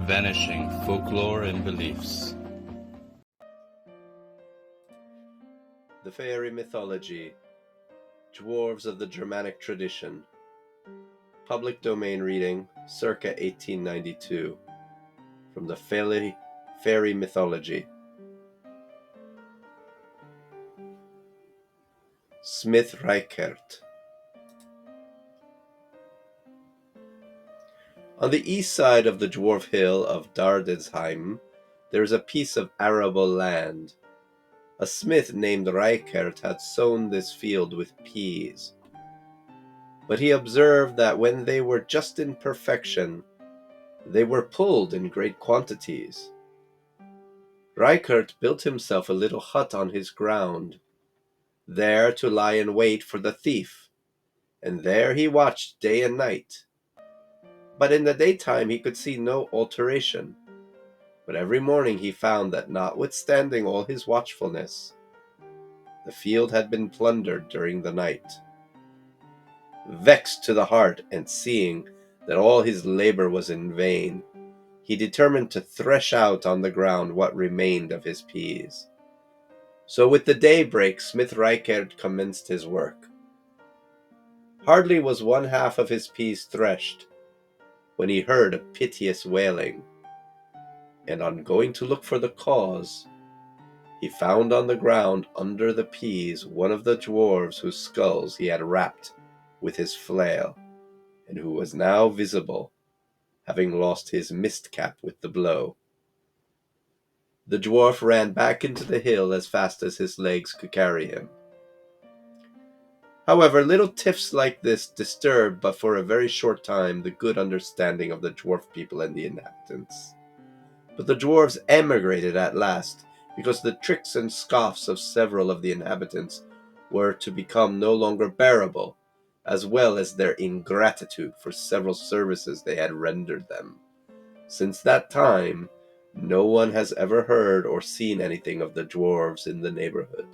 Vanishing folklore and beliefs. The Fairy Mythology, Dwarfs of the Germanic Tradition. Public domain reading, circa 1892. From the Fairy Mythology. Smith Reichert. On the east side of the dwarf hill of Dardesheim, there is a piece of arable land. A smith named Reichert had sown this field with peas. But he observed that when they were just in perfection, they were pulled in great quantities. Reichert built himself a little hut on his ground, there to lie in wait for the thief, and there he watched day and night. But in the daytime he could see no alteration. But every morning he found that notwithstanding all his watchfulness, the field had been plundered during the night. Vexed to the heart, and seeing that all his labor was in vain, he determined to thresh out on the ground what remained of his peas. So with the daybreak Smith Reichert commenced his work. Hardly was one half of his peas threshed, when he heard a piteous wailing, and on going to look for the cause, he found on the ground under the peas one of the dwarves whose skulls he had rapped with his flail, and who was now visible, having lost his mist cap with the blow. The dwarf ran back into the hill as fast as his legs could carry him. However, little tiffs like this disturbed but for a very short time the good understanding of the dwarf people and the inhabitants. But the dwarves emigrated at last, because the tricks and scoffs of several of the inhabitants were to become no longer bearable, as well as their ingratitude for several services they had rendered them. Since that time, no one has ever heard or seen anything of the dwarves in the neighborhood.